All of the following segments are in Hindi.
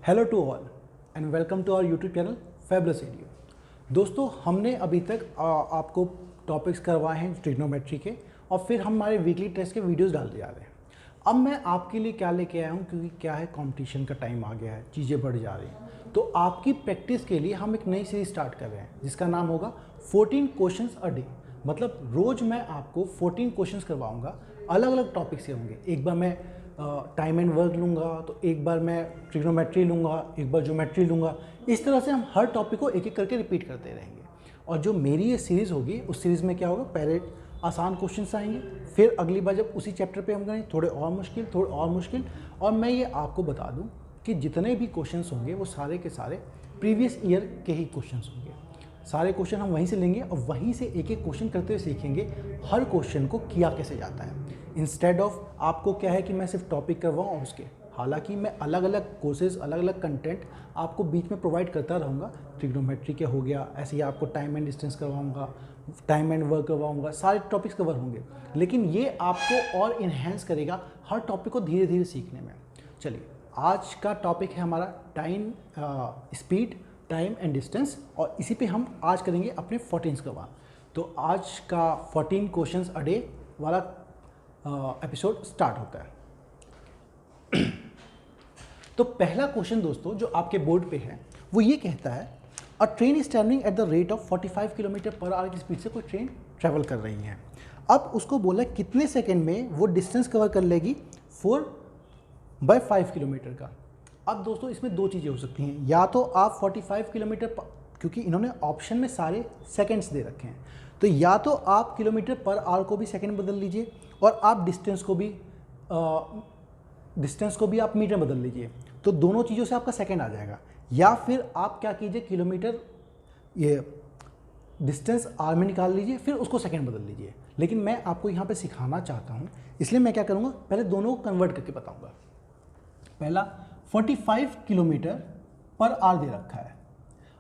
Hello to all and welcome to our YouTube channel fabulous एडियो। दोस्तों, हमने अभी तक आपको टॉपिक्स करवाए हैं ट्रिग्नोमेट्री के और फिर हमारे वीकली टेस्ट के वीडियोस डालते जा रहे हैं। अब मैं आपके लिए क्या लेके आया हूँ, क्योंकि क्या है, कंपटीशन का टाइम आ गया है, चीज़ें बढ़ जा रही हैं। तो आपकी प्रैक्टिस के लिए हम एक नई सीरीज स्टार्ट कर रहे हैं जिसका नाम होगा 14 क्वेश्चंस अ डे। मतलब रोज़ मैं आपको 14 क्वेश्चंस करवाऊँगा, अलग अलग टॉपिक्स के होंगे। एक बार मैं टाइम एंड वर्क लूँगा, तो एक बार मैं ट्रिग्नोमेट्री लूँगा, एक बार ज्योमेट्री लूँगा। इस तरह से हम हर टॉपिक को एक एक करके रिपीट करते रहेंगे। और जो मेरी ये सीरीज़ होगी, उस सीरीज़ में क्या होगा, पहले आसान क्वेश्चंस आएंगे, फिर अगली बार जब उसी चैप्टर पे हम करेंगे थोड़े और मुश्किल। और मैं ये आपको बता दूं कि जितने भी क्वेश्चंस होंगे वो सारे के सारे प्रीवियस ईयर के ही क्वेश्चंस होंगे। सारे क्वेश्चन हम वहीं से लेंगे और वहीं से एक एक क्वेश्चन करते हुए सीखेंगे हर क्वेश्चन को किया कैसे जाता है। इंस्टेड ऑफ आपको क्या है कि मैं सिर्फ टॉपिक करवाऊँ और उसके, हालांकि मैं अलग अलग कोर्सेज, अलग अलग कंटेंट आपको बीच में प्रोवाइड करता रहूँगा। ट्रिग्नोमेट्री के हो गया, ऐसे ही आपको टाइम एंड डिस्टेंस करवाऊँगा, टाइम एंड वर्क करवाऊँगा, सारे टॉपिक्स कवर होंगे। लेकिन ये आपको और इन्हेंस करेगा हर टॉपिक को धीरे धीरे सीखने में। चलिए, आज का टॉपिक है हमारा time, speed, time and distance, और इसी पे हम आज करेंगे अपने 14 का वार। तो आज का 14 क्वेश्चंस अ डे वाला एपिसोड स्टार्ट होता है। तो पहला क्वेश्चन दोस्तों जो आपके बोर्ड पे है वो ये कहता है, a train is travelling eight the rate of 45 kilometre per our की स्पीड से कोई ट्रेन ट्रैवल कर रही है। अब उसको बोला कितने सेकेंड में वो डिस्टेंस कवर कर लेगी 4/5 किलोमीटर का। अब दोस्तों इसमें दो चीज़ें हो सकती हैं, या तो आप 45 किलोमीटर, क्योंकि इन्होंने ऑप्शन में सारे सेकंड्स दे रखे हैं, तो या तो आप किलोमीटर पर आवर को भी सेकंड बदल लीजिए और आप डिस्टेंस को भी आप मीटर बदल लीजिए, तो दोनों चीज़ों से आपका सेकंड आ जाएगा। या फिर आप क्या कीजिए, किलोमीटर ये डिस्टेंस आर में निकाल लीजिए, फिर उसको सेकंड बदल लीजिए। लेकिन मैं आपको यहाँ पे सिखाना चाहता हूँ, इसलिए मैं क्या करूँगा, पहले दोनों को कन्वर्ट करके बताऊँगा। पहला 45 किलोमीटर पर आवर दे रखा है,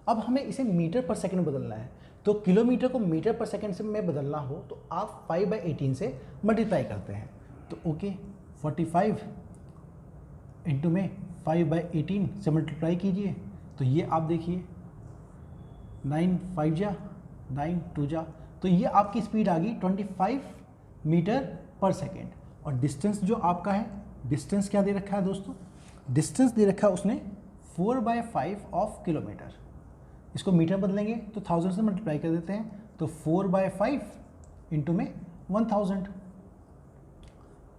अब हमें इसे मीटर पर सेकंड बदलना है। तो किलोमीटर को मीटर पर सेकंड से में बदलना हो तो आप 5/18 से मल्टीप्लाई करते हैं। तो ओके, 45 इंटू में 5/18 से मल्टीप्लाई कीजिए, तो ये आप देखिए 9 5 जा 9 2 जा, तो ये आपकी स्पीड आ गई 25 मीटर पर सेकेंड। और डिस्टेंस जो आपका है, डिस्टेंस क्या दे रखा है दोस्तों, डिस्टेंस दे रखा है उसने 4/5 ऑफ किलोमीटर। इसको मीटर बदलेंगे तो 1000 से मल्टीप्लाई कर देते हैं, तो 4/5 इंटू में 1000,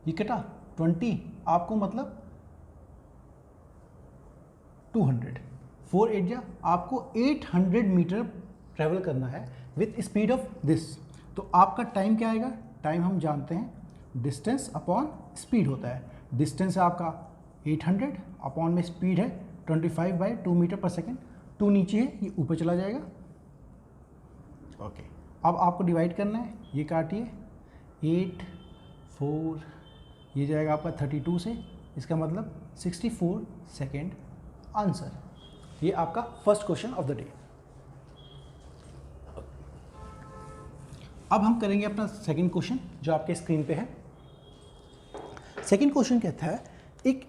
ये कटा 20, आपको मतलब 200, 4 8 जा, आपको 800 मीटर ट्रेवल करना है विथ स्पीड ऑफ दिस। तो आपका टाइम क्या आएगा, टाइम हम जानते हैं डिस्टेंस अपॉन स्पीड होता है। डिस्टेंस है आपका 800 अपॉन में स्पीड है 25/2 मीटर पर सेकेंड। 2 नीचे है, ये ऊपर चला जाएगा। ओके, अब आपको डिवाइड करना है, ये काटिए 8 4, ये जाएगा आपका 32 से, इसका मतलब 64 सेकेंड आंसर। ये आपका first question of the day. अब हम करेंगे अपना सेकंड क्वेश्चन जो आपके स्क्रीन पे है। सेकंड क्वेश्चन कहता है, एक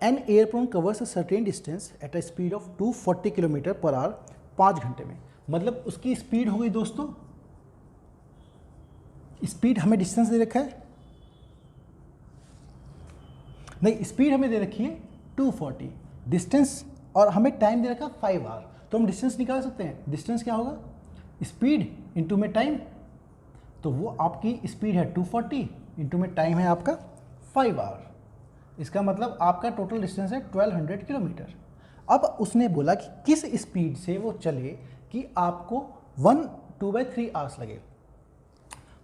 an airplane covers a certain distance eight a speed of 240 kilometre per our 5 घंटे में। मतलब उसकी स्पीड हो गई दोस्तों, स्पीड हमें डिस्टेंस दे रखा है, नहीं स्पीड हमें दे रखी है 240, डिस्टेंस और हमें टाइम दे रखा 5 आवर। तो हम डिस्टेंस निकाल सकते हैं, डिस्टेंस क्या होगा, स्पीड इंटू में टाइम। तो वो आपकी स्पीड है 240 इंटू में टाइम है आपका 5 आवर। इसका मतलब आपका टोटल डिस्टेंस है 1200 किलोमीटर। अब उसने बोला कि किस स्पीड से वो चले कि आपको 2/3 आवर्स लगे।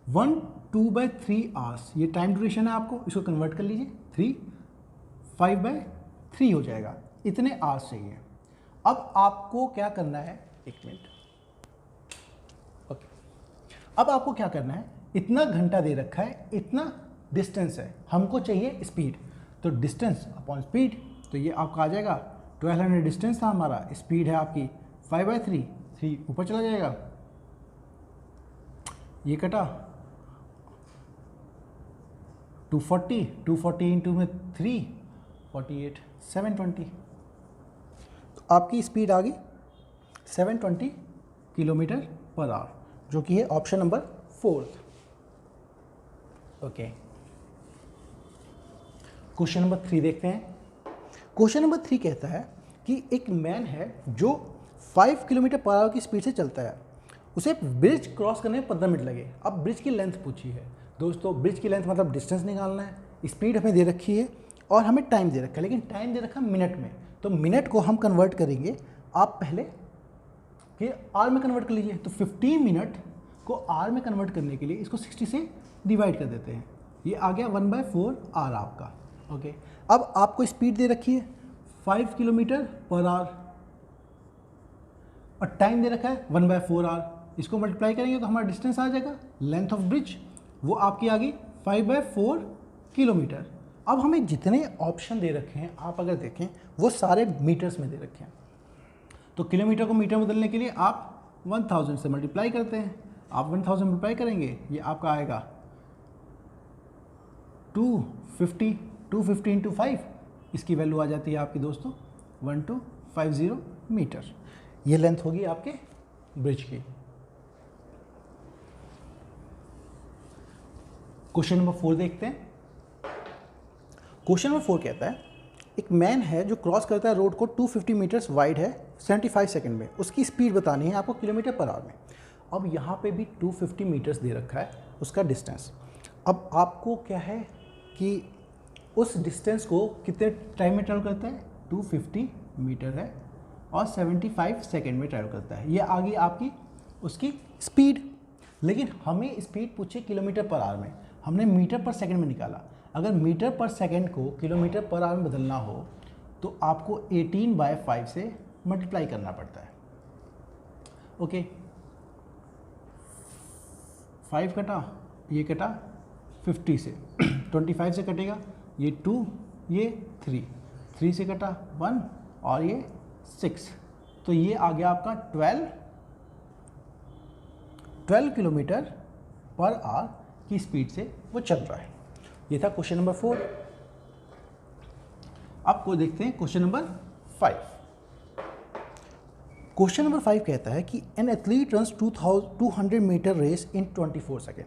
2/3 आवर्स ये टाइम ड्यूरेशन है, आपको इसको कन्वर्ट कर लीजिए, 3 5/3 हो जाएगा, इतने आवर्स चाहिए। अब आपको क्या करना है, एक मिनट, ओके, अब आपको क्या करना है, इतना घंटा दे रखा है, इतना डिस्टेंस है, हमको चाहिए स्पीड। तो डिस्टेंस अपॉन स्पीड, तो ये आपका आ जाएगा 1200 डिस्टेंस था हमारा, स्पीड है आपकी 5/3, 3 ऊपर चला जाएगा, ये कटा 240 इंटू में 3 48 720, आपकी स्पीड आ गई 720 किलोमीटर पर आवर, जो कि है option number 4। Okay, question number 3 देखते हैं। क्वेश्चन नंबर 3 कहता है कि एक मैन है जो 5 किलोमीटर पर आवर की स्पीड से चलता है, उसे ब्रिज क्रॉस करने में 15 मिनट लगे। अब ब्रिज की लेंथ पूछी है दोस्तों। ब्रिज की लेंथ मतलब डिस्टेंस निकालना है, स्पीड हमें दे रखी है और हमें टाइम दे रखा है, लेकिन टाइम दे रखा है मिनट में। तो मिनट को हम कन्वर्ट करेंगे, आप पहले कि आर में कन्वर्ट कर लीजिए। तो 15 मिनट को आर में कन्वर्ट करने के लिए इसको 60 से डिवाइड कर देते हैं, ये आ गया 1/4 आर आपका। ओके, अब आपको स्पीड दे रखी है 5 किलोमीटर पर आवर और टाइम दे रखा है 1/4 आर। इसको मल्टीप्लाई करेंगे तो हमारा डिस्टेंस आ जाएगा, लेंथ ऑफ ब्रिज वो आपकी आ गई 5/4 किलोमीटर। अब हमें जितने ऑप्शन दे रखे हैं आप अगर देखें वो सारे मीटर्स में दे रखे हैं। तो किलोमीटर को मीटर में बदलने के लिए आप 1000 से मल्टीप्लाई करते हैं। आप 1000 मल्टीप्लाई करेंगे, ये आपका आएगा 250 इंटू 5, इसकी वैल्यू आ जाती है आपकी दोस्तों 1250 मीटर। ये लेंथ होगी आपके ब्रिज की। क्वेश्चन नंबर 4 देखते हैं। क्वेश्चन नंबर 4 कहता है एक मैन है जो क्रॉस करता है रोड को 250 मीटर्स वाइड है 75 सेकंड में, उसकी स्पीड बतानी है आपको किलोमीटर पर आवर में। अब यहाँ पे भी 250 मीटर्स दे रखा है उसका डिस्टेंस। अब आपको क्या है कि उस डिस्टेंस को कितने टाइम में ट्रैवल करता है, 250 मीटर है और 75 सेकेंड में ट्रैवल करता है। ये आ गई आपकी उसकी स्पीड, लेकिन हमें स्पीड पूछे किलोमीटर पर आवर में, हमने मीटर पर सेकंड में निकाला। अगर मीटर पर सेकंड को किलोमीटर पर आवर में बदलना हो तो आपको 18/5 से मल्टीप्लाई करना पड़ता है। ओके, 5 कटा, ये कटा 50 से, 25 से कटेगा, ये 2, ये 3 से कटा 1 और ये 6, तो ये आ गया आपका 12 किलोमीटर पर आवर की स्पीड से वो चल रहा है। ये था क्वेश्चन नंबर 4। अब को देखते हैं क्वेश्चन नंबर 5। क्वेश्चन नंबर 5 कहता है कि an athlete runs 200 metre race in 24 second.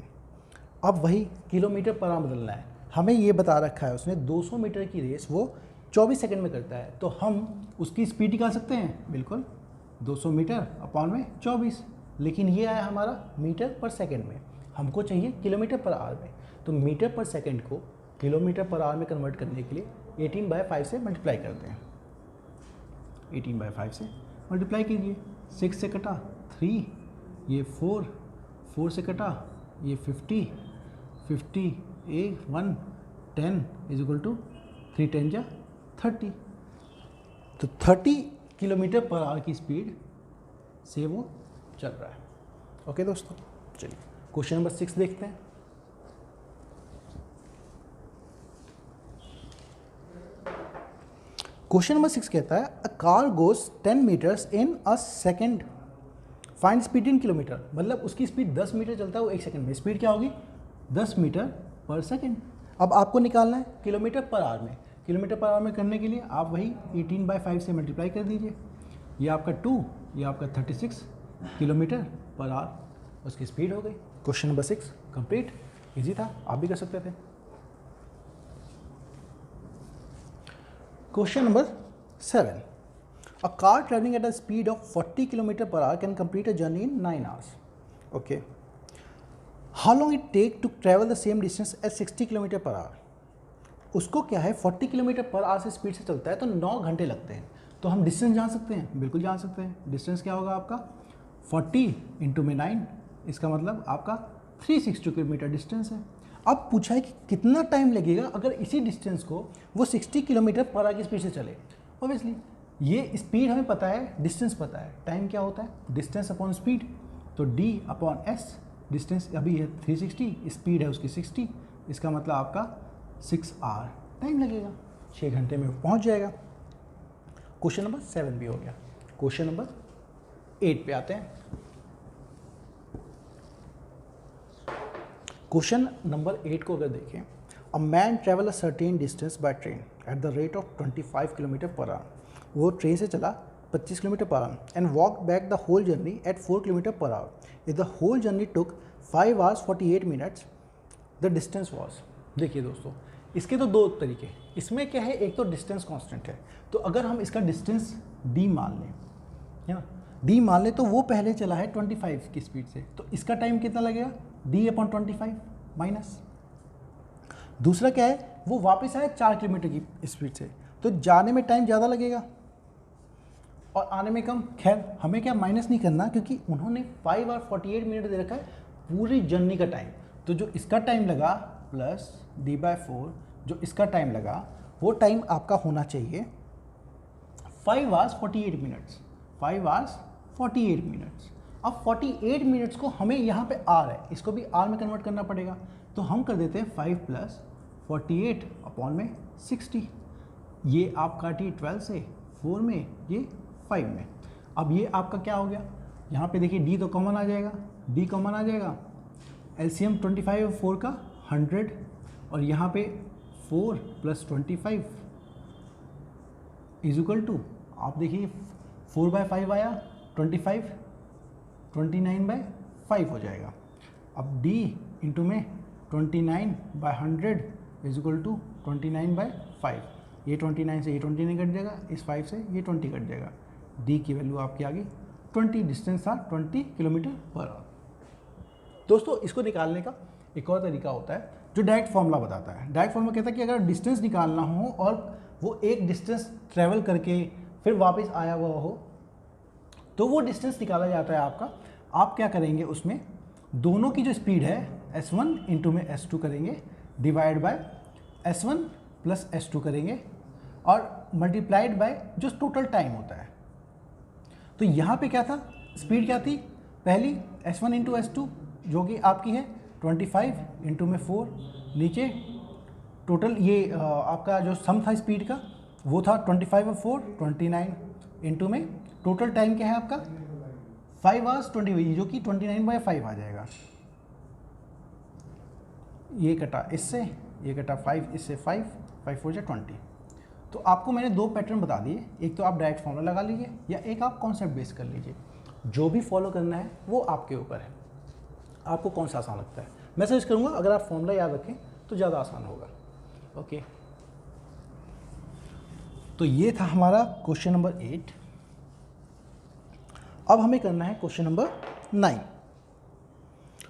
अब वही किलोमीटर पर आवर बदलना है, हमें ये बता रखा है उसने 200 मीटर की रेस वो 24 सेकंड में करता है, तो हम उसकी स्पीड निकाल सकते हैं। बिल्कुल, 200 मीटर अपॉन में 24, लेकिन ये आया हमारा मीटर पर सेकंड में, हमको चाहिए किलोमीटर पर आवर में। तो मीटर पर सेकंड को किलोमीटर पर आवर में कन्वर्ट करने के लिए 18/5 से मल्टीप्लाई करते हैं। 18/5 से मल्टीप्लाई कीजिए, 6 से कटा 3, ये 4 से कटा ये 50 1 10 इज इक्वल टू 3 10 जा 30। तो 30 किलोमीटर पर आवर की स्पीड से वो चल रहा है। ओके दोस्तों, चलिए क्वेश्चन नंबर 6 देखते हैं। क्वेश्चन नंबर 6 कहता है a car goes 10 metres in a second, find speed in kilometre. मतलब उसकी स्पीड 10 मीटर चलता है वो 1 सेकंड में, स्पीड क्या होगी 10 मीटर पर सेकंड। अब आपको निकालना है किलोमीटर पर आवर में। किलोमीटर पर आवर में करने के लिए आप वही 18/5 से मल्टीप्लाई कर दीजिए, ये आपका 2, ये आपका 36 किलोमीटर पर आवर उसकी स्पीड हो गई। क्वेश्चन नंबर 6 कंप्लीट, इजी था, आप भी कर सकते थे। Question number 7, a car travelling at a speed of 40 kilometre per hour can complete a journey in 9 hours. Okay, how long it take to travel the same distance at 60 kilometre per hour. उसको क्या है 40 किलोमीटर पर आवर से स्पीड से चलता है तो 9 घंटे लगते हैं। तो हम डिस्टेंस जान सकते हैं, बिल्कुल जान सकते हैं। डिस्टेंस क्या होगा आपका 40 इंटू में 9, इसका मतलब आपका 360 किलोमीटर डिस्टेंस है। अब पूछा है कि कितना टाइम लगेगा अगर इसी डिस्टेंस को वो 60 किलोमीटर पर आवर की स्पीड से चले। ऑब्वियसली ये स्पीड हमें पता है, डिस्टेंस पता है, टाइम क्या होता है डिस्टेंस अपॉन स्पीड। तो d अपॉन s, डिस्टेंस अभी है 360, स्पीड है उसकी 60, इसका मतलब आपका 6 आवर टाइम लगेगा, 6 घंटे में पहुंच जाएगा। क्वेश्चन नंबर 7 भी हो गया। क्वेश्चन नंबर 8 पे आते हैं। क्वेश्चन नंबर 8 को अगर देखें, a man travel a certain distance by train at the rate of 25 kilometre per hour. वो ट्रेन से चला 25 kilometre per hour and walk back the whole journey at 4 kilometre per hour. If the whole journey took 5 hours 48 minutes the distance was. देखिए दोस्तों, इसके तो दो तरीके, इसमें क्या है, एक तो डिस्टेंस कांस्टेंट है, तो अगर हम इसका डिस्टेंस d मान लें, है ना, d मान लें, तो वो पहले चला है 25 की स्पीड से, तो इसका टाइम कितना लगेगा, d/25 माइनस। दूसरा क्या है, वो वापस आया 4 किलोमीटर की स्पीड से, तो जाने में टाइम ज़्यादा लगेगा और आने में कम। खैर हमें क्या माइनस नहीं करना, क्योंकि उन्होंने 5 और 48 मिनट दे रखा है पूरी जर्नी का टाइम, तो जो इसका टाइम लगा प्लस d/4 जो इसका टाइम लगा, वो टाइम आपका होना चाहिए 5 hours 48 minutes, 5 hours 48 minutes। अब 48 मिनट्स को हमें यहाँ पे आर है, इसको भी आर में कन्वर्ट करना पड़ेगा, तो हम कर देते हैं 5 + 48 अपॉन में 60। ये आप काटिए 12 से, 4 में, ये 5 में। अब ये आपका क्या हो गया, यहाँ पे देखिए d तो कॉमन आ जाएगा, d कॉमन आ जाएगा, एलसीएम 25 और 4 का 100, और यहाँ पे 4 + 25 इज इक्वल टू, आप देखिए 4/5 आया 25, 29/5 हो जाएगा। अब d इंटू में 29/100 इज इक्वल टू 29/5। ये 29 से ये 29 कट जाएगा, इस 5 से ये 20 कट जाएगा, d की वैल्यू आपकी आ गई 20, डिस्टेंस था 20 किलोमीटर पर आवर। दोस्तों इसको निकालने का एक और तरीका होता है जो डायरेक्ट फॉर्मूला बताता है। डायरेक्ट फॉर्मूला कहता है कि अगर डिस्टेंस निकालना हो और वो एक डिस्टेंस ट्रैवल करके फिर वापस आया हुआ हो, तो वो डिस्टेंस निकाला जाता है आपका। आप क्या करेंगे, उसमें दोनों की जो स्पीड है s1 इंटू में s2 करेंगे, डिवाइड बाय s1 + s2 करेंगे, और मल्टीप्लाइड बाय जो टोटल टाइम होता है। तो यहाँ पे क्या था, स्पीड क्या थी, पहली s1 इंटू s2 जो कि आपकी है 25 इंटू में 4, नीचे टोटल ये आपका जो सम था स्पीड का वो था 25 और 4 29, इंटू में टोटल टाइम क्या है आपका 5 hours 20, जो कि 29/5 आ जाएगा। ये कटा इससे, ये कटा 5 इससे, 5 4 = 20। तो आपको मैंने दो पैटर्न बता दिए, एक तो आप डायरेक्ट फॉर्मूला लगा लीजिए या एक आप कॉन्सेप्ट बेस कर लीजिए, जो भी फॉलो करना है वो आपके ऊपर है, आपको कौन सा आसान लगता है। मैं सजेस्ट करूँगा अगर आप फॉर्मूला याद रखें तो ज़्यादा आसान होगा। ओके, तो ये था हमारा क्वेश्चन नंबर 8। अब हमें करना है question number 9।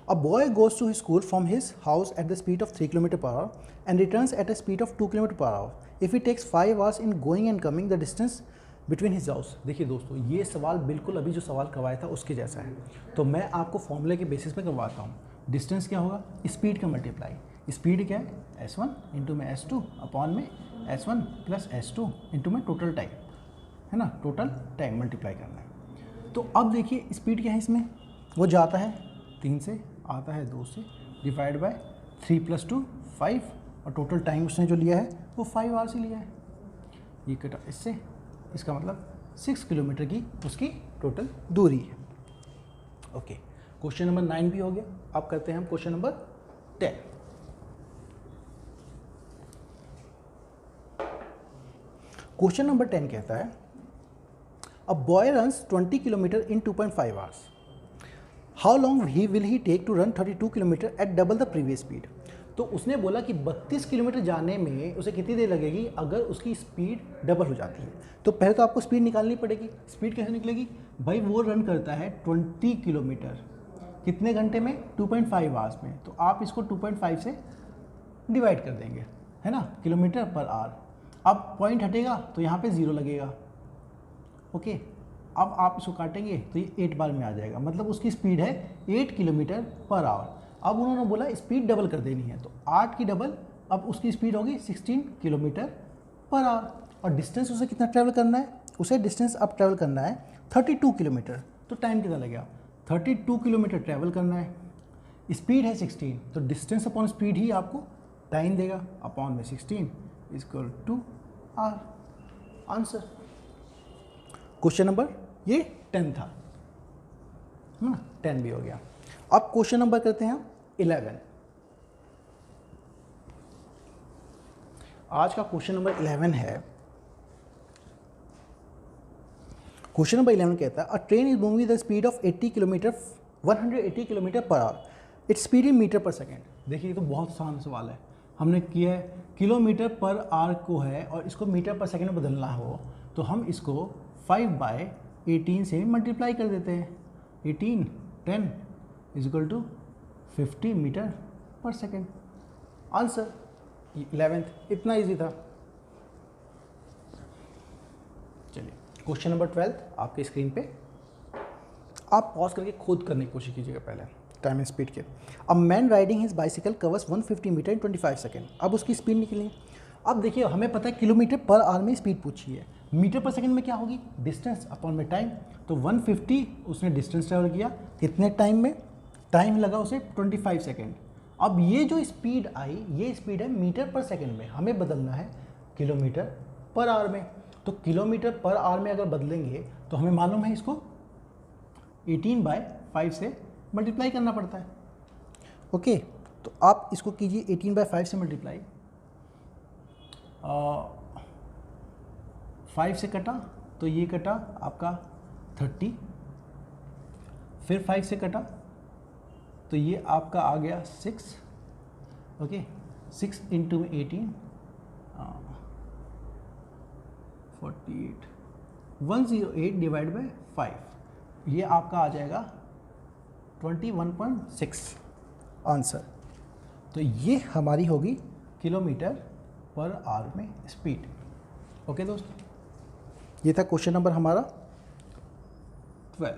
A boy goes to his school from his house at the speed of 3 kilometre per hour and returns at a speed of 2 kilometre per hour. If he takes 5 hours in going and coming the distance between his house. देखिए दोस्तों, ये सवाल बिल्कुल अभी जो सवाल करवाया था उसके जैसा है, तो मैं आपको फॉर्मूले के बेसिस पे करवाता हूँ। डिस्टेंस क्या होगा, स्पीड का मल्टीप्लाई, स्पीड क्या है s1 इंटू में s2 अपॉन में s1 + s2 इंटू में टोटल टाइम, है ना, टोटल टाइम मल्टीप्लाई करना है। तो अब देखिए स्पीड क्या है इसमें, वो जाता है 3 से, आता है 2 से, डिवाइड बाय 3 + 2 5, और टोटल टाइम उसने जो लिया है वो 5 hours ही लिया है। ये कटा इससे, इसका मतलब 6 किलोमीटर की उसकी टोटल दूरी है। ओके, क्वेश्चन नंबर 9 भी हो गया। अब करते हैं हम क्वेश्चन नंबर 10। क्वेश्चन नंबर 10 कहता है a boy runs 20 kilometre in 2.5 hours। How long will he take to run 32 kilometre at double the previous speed. तो उसने बोला कि 32 किलोमीटर जाने में उसे कितनी देर लगेगी अगर उसकी स्पीड डबल हो जाती है। तो पहले तो आपको स्पीड निकालनी पड़ेगी। स्पीड कैसे निकलेगी भाई, वो रन करता है 20 किलोमीटर कितने घंटे में, 2.5 hours में। तो आप इसको 2.5 से डिवाइड कर देंगे, है ना, किलोमीटर पर आवर। अब पॉइंट हटेगा तो यहाँ पे 0 लगेगा। ओके, अब आप इसको काटेंगे तो ये 8 बार में आ जाएगा, मतलब उसकी स्पीड है 8 किलोमीटर पर आवर। अब उन्होंने बोला स्पीड डबल कर देनी है, तो 8 की डबल, अब उसकी स्पीड होगी 16 किलोमीटर पर आवर। और डिस्टेंस उसे कितना ट्रैवल करना है, उसे डिस्टेंस अब ट्रैवल करना है 32 किलोमीटर। तो टाइम कितना लगेगा, 32 किलोमीटर ट्रैवल करना है, स्पीड है 16, तो डिस्टेंस अपॉन स्पीड ही आपको टाइम देगा, अपॉन में 16 equal to R. Answer question number ये 10 था, है ना, 10 भी हो गया। अब क्वेश्चन नंबर करते हैं 11। आज का क्वेश्चन नंबर 11 है क्वेश्चन नंबर 11 कहता है a train is moving the speed of 180 kilometre per hour, its speed in metre per second. देखिए ये तो बहुत आसान सवाल है, हमने किया है किलोमीटर पर आवर को है और इसको मीटर पर सेकेंड में बदलना हो तो हम इसको 5/18 से मल्टीप्लाई कर देते हैं। 18 10 is equal to 50 metre per second. Answer 11th, इतना इजी था। चलिए क्वेश्चन नंबर 12 आपके स्क्रीन पे, आप पॉज करके खुद करने की कोशिश कीजिएगा पहले टाइम एंड स्पीड के। A man riding his bicycle covers 150 metre in 25 second. अब उसकी स्पीड निकली। अब देखिए हमें पता है किलोमीटर पर आवर में स्पीड पूछी है, मीटर पर सेकंड में क्या होगी, डिस्टेंस अपॉन में टाइम। तो 150 उसने डिस्टेंस ट्रेवल किया, कितने टाइम में, टाइम लगा उसे 25 सेकेंड। अब ये जो स्पीड आई ये स्पीड है मीटर पर सेकेंड में, हमें बदलना है किलोमीटर पर आवर में। तो किलोमीटर पर आवर में अगर बदलेंगे तो हमें मालूम है इसको 18/5 से मल्टीप्लाई करना पड़ता है। ओके, तो आप इसको कीजिए 18/5 से मल्टीप्लाई। 5 से कटा तो ये कटा आपका 30, फिर 5 से कटा तो ये आपका आ गया 6। ओके, 6 इंटू 18 48, 108 डिवाइड बाई 5, ये आपका आ जाएगा 21.6 आंसर। तो ये हमारी होगी किलोमीटर पर आवर में स्पीड। ओके दोस्तों, ये था क्वेश्चन नंबर हमारा 12।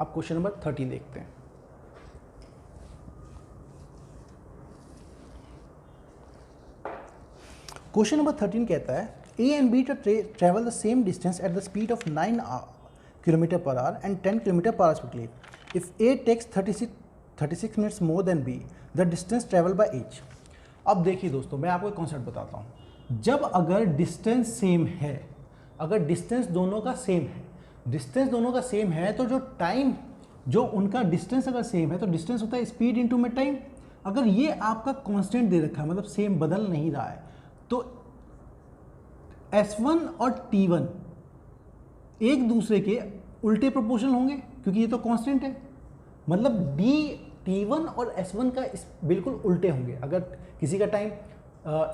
अब क्वेश्चन नंबर 13 देखते हैं। क्वेश्चन नंबर 13 कहता है A and B travel the same distance at the speed of 9 kilometre per hour and 10 kilometre per hour speedily. If A takes 36 minutes more than B, the distance travel by each. अब देखिए दोस्तों, मैं आपको एक कॉन्सेप्ट बताता हूँ। जब अगर डिस्टेंस सेम है, अगर डिस्टेंस दोनों का सेम है तो जो टाइम, जो उनका डिस्टेंस अगर सेम है तो डिस्टेंस होता है स्पीड इनटू में टाइम। अगर ये आपका कांस्टेंट दे रखा है, मतलब सेम बदल नहीं रहा है, तो S1 और T1 एक दूसरे के उल्टे प्रोपोर्शनल होंगे क्योंकि ये तो कांस्टेंट है। मतलब T1 और S1 का बिल्कुल उल्टे होंगे। अगर किसी का टाइम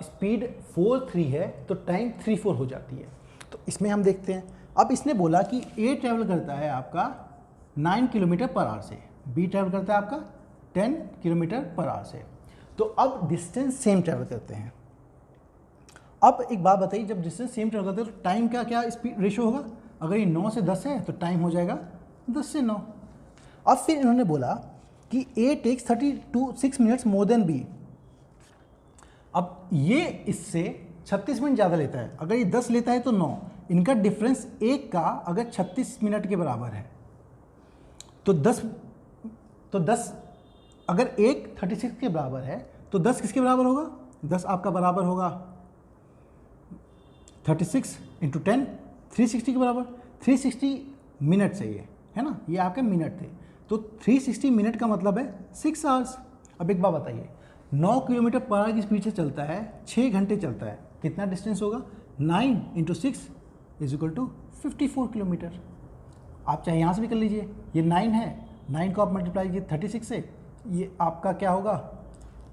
स्पीड 4-3 है तो टाइम 3-4 हो जाती है। तो इसमें हम देखते हैं। अब इसने बोला कि A ट्रैवल करता है आपका 9 किलोमीटर पर आवर से, B ट्रैवल करता है आपका 10 किलोमीटर पर आवर से। तो अब डिस्टेंस सेम ट्रैवल करते हैं। अब एक बात बताइए, जब डिस्टेंस सेम ट्रैवल करते हैं तो टाइम का क्या स्पीड रेशो होगा। अगर ये 9 से 10 है तो टाइम हो जाएगा 10 से 9। अब फिर इन्होंने बोला कि A takes 36 minutes more than B। अब ये इससे 36 मिनट ज़्यादा लेता है। अगर ये 10 लेता है तो 9, इनका डिफरेंस एक का अगर 36 मिनट के बराबर है तो 10 अगर एक 36 के बराबर है तो 10 किसके बराबर होगा, 10 आपका बराबर होगा 36 इंटू 10, 360 के बराबर। 360 मिनट से ये है ना, ये आपके मिनट थे, तो 360 मिनट का मतलब है 6 आवर्स। अब एक बात बताइए, 9 किलोमीटर पर आवर की स्पीड से चलता है, 6 घंटे चलता है, कितना डिस्टेंस होगा, 9 into 6 is equal to 54 kilometre. आप चाहे यहाँ से भी कर लीजिए, ये 9 है, 9 को आप मल्टीप्लाई कीजिए 36 से, ये आपका क्या होगा,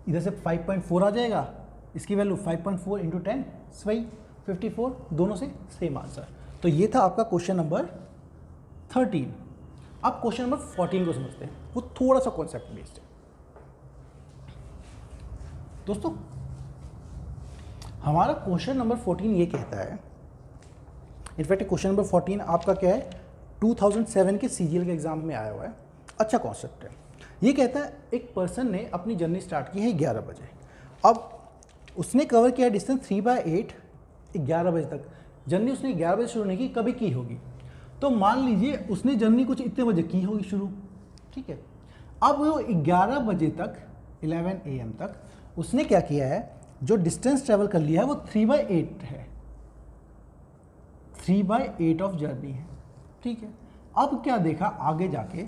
इधर से 5.4 आ जाएगा, इसकी वैल्यू 5.4 इंटू 10 वही 54, दोनों से सेम आंसर। तो ये था आपका क्वेश्चन नंबर 13। अब क्वेश्चन नंबर 14 को समझते हैं, वो थोड़ा सा कॉन्सेप्ट बेस्ड है। दोस्तों हमारा क्वेश्चन नंबर 14 ये कहता है, इनफैक्ट क्वेश्चन नंबर 14 आपका क्या है, 2007 के CGL के एग्जाम में आया हुआ है। अच्छा कॉन्सेप्ट है। ये कहता है एक पर्सन ने अपनी जर्नी स्टार्ट की है 11 बजे। अब उसने कवर किया डिस्टेंस 3/8 11 बजे तक। जर्नी उसने 11 बजे शुरू नहीं की, कभी की होगी। तो मान लीजिए उसने जर्नी कुछ इतने बजे की होगी शुरू, ठीक है। अब वो 11 बजे तक 11 AM तक उसने क्या किया है, जो डिस्टेंस ट्रेवल कर लिया है वो 3/8 है, 3/8 ऑफ जर्नी है, ठीक है। अब क्या देखा आगे जाके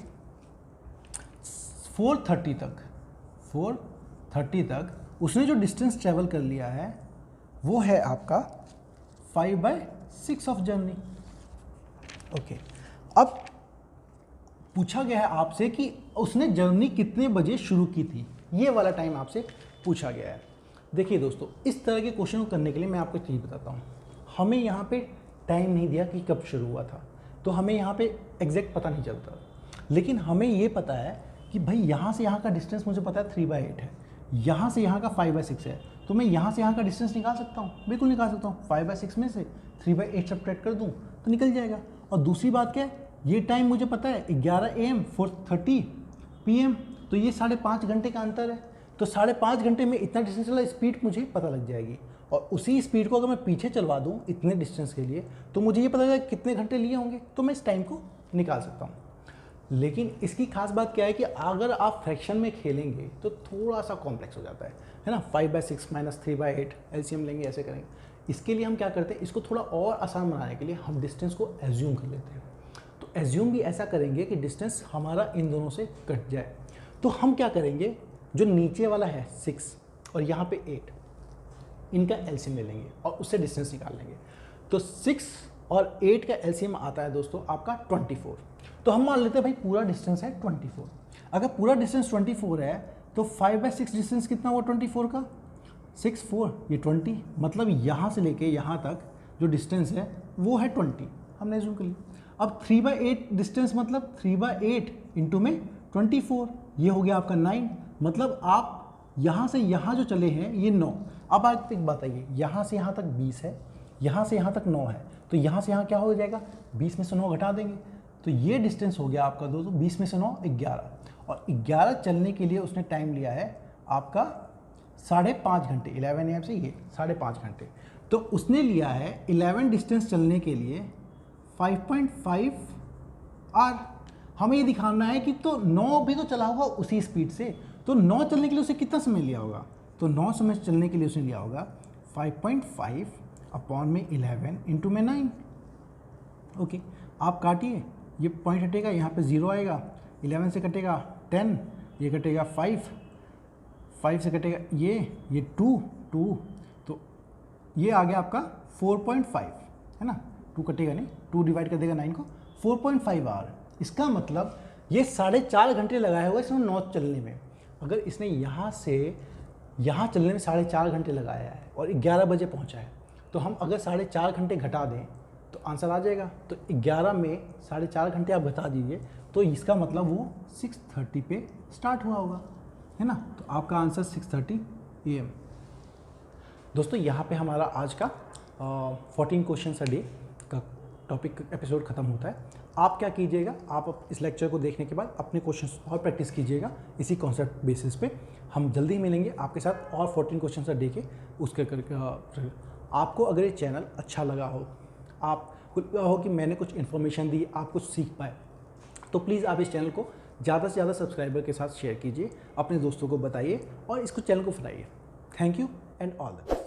4:30 तक उसने जो डिस्टेंस ट्रेवल कर लिया है वो है आपका 5/6 ऑफ जर्नी। ओके, अब पूछा गया है आपसे कि उसने जर्नी कितने बजे शुरू की थी, ये वाला टाइम आपसे पूछा गया है। देखिए दोस्तों, इस तरह के क्वेश्चन को करने के लिए मैं आपको एक चीज़ बताता हूँ। हमें यहाँ पे टाइम नहीं दिया कि कब शुरू हुआ था, तो हमें यहाँ पे एग्जैक्ट पता नहीं चलता, लेकिन हमें ये पता है कि भाई यहाँ से यहाँ का डिस्टेंस मुझे पता है 3/8 है, यहाँ से यहाँ का 5/6 है, तो मैं यहाँ से यहाँ का डिस्टेंस निकाल सकता हूँ, बिल्कुल निकाल सकता हूँ। 5/6 में से 3/8 सब्ट्रैक्ट कर दूँ तो निकल जाएगा। और दूसरी बात क्या है, ये टाइम मुझे पता है 11 AM 4:30 PM, तो ये 5.5 घंटे का अंतर है। तो 5.5 घंटे में इतना डिस्टेंस चला, स्पीड मुझे पता लग जाएगी। और उसी स्पीड को अगर मैं पीछे चलवा दूँ इतने डिस्टेंस के लिए, तो मुझे ये पता चलेगा कितने घंटे लिए होंगे, तो मैं इस टाइम को निकाल सकता हूँ। लेकिन इसकी खास बात क्या है कि अगर आप फ्रैक्शन में खेलेंगे तो थोड़ा सा कॉम्प्लेक्स हो जाता है ना। 5/6 - 3/8 एलसीएम लेंगे, ऐसे करेंगे। इसके लिए हम क्या करते हैं, इसको थोड़ा और आसान बनाने के लिए हम डिस्टेंस को एज्यूम कर लेते हैं। तो एज्यूम भी ऐसा करेंगे कि डिस्टेंस हमारा इन दोनों से कट जाए। तो हम क्या करेंगे, जो नीचे वाला है 6 और यहाँ पे 8, इनका एलसीएम ले लेंगे और उससे डिस्टेंस निकाल लेंगे। तो 6 और 8 का एलसीएम आता है दोस्तों आपका 24। तो हम मान लेते हैं भाई पूरा डिस्टेंस है 24। अगर पूरा डिस्टेंस 24 है तो 5/6 डिस्टेंस कितना हुआ 24 का, 6 4 ये 20, मतलब यहाँ से लेके यहाँ तक जो डिस्टेंस है वो है 20, हमने एज्यूम कर लिया। अब 3/8 डिस्टेंस मतलब 3/8 इंटू में 24, ये हो गया आपका 9, मतलब आप यहाँ से यहाँ जो चले हैं ये 9। अब आप एक बात आइए, यहाँ से यहाँ तक 20 है, यहाँ से यहाँ तक 9 है, तो यहाँ से यहाँ क्या हो जाएगा, 20 में से 9 घटा देंगे, तो ये डिस्टेंस हो गया आपका दोस्तों 20 में से 9 11। और 11 चलने के लिए उसने टाइम लिया है आपका 5.5 घंटे, 11 AM से ये 5.5 घंटे। तो उसने लिया है 11 डिस्टेंस चलने के लिए 5.5 आवर। हमें ये दिखाना है कि तो 9 भी तो चला होगा उसी स्पीड से, तो 9 चलने के लिए उसे कितना समय लिया होगा, तो 9 समय चलने के लिए उसने लिया होगा 5.5 अपॉन में 11 इंटू में 9। ओके, आप काटिए, ये पॉइंट हटेगा, यहाँ पे 0 आएगा, 11 से कटेगा 10, ये कटेगा 5 से कटेगा ये 2, तो ये आ गया आपका 4.5, है ना। 2 कटेगा नहीं, 2 डिवाइड कर देगा 9 को, 4.5 आवर। इसका मतलब ये 4.5 घंटे लगाया हुआ इसमें 9 चलने में। अगर इसने यहाँ से यहाँ चलने में 4.5 घंटे लगाया है और 11 बजे पहुँचा है, तो हम अगर 4.5 घंटे घटा दें तो आंसर आ जाएगा। तो 11 में 4.5 घंटे आप घटा दीजिए, तो इसका मतलब वो 6:30 पे स्टार्ट हुआ होगा, है ना। तो आपका आंसर 6:30 AM। दोस्तों, यहाँ पे हमारा आज का 14 क्वेश्चन अ डे का टॉपिक एपिसोड ख़त्म होता है। आप क्या कीजिएगा, आप इस लेक्चर को देखने के बाद अपने क्वेश्चंस और प्रैक्टिस कीजिएगा इसी कॉन्सेप्ट बेसिस पे। हम जल्दी ही मिलेंगे आपके साथ और 14 क्वेश्चन अ डे के उसके करके। आपको अगर ये चैनल अच्छा लगा हो, आपको लगा हो कि मैंने कुछ इन्फॉर्मेशन दी, आप कुछ सीख पाए, तो प्लीज़ आप इस चैनल को ज़्यादा से ज़्यादा सब्सक्राइबर के साथ शेयर कीजिए, अपने दोस्तों को बताइए और इसको चैनल को फैलाइए। Thank you and all the best.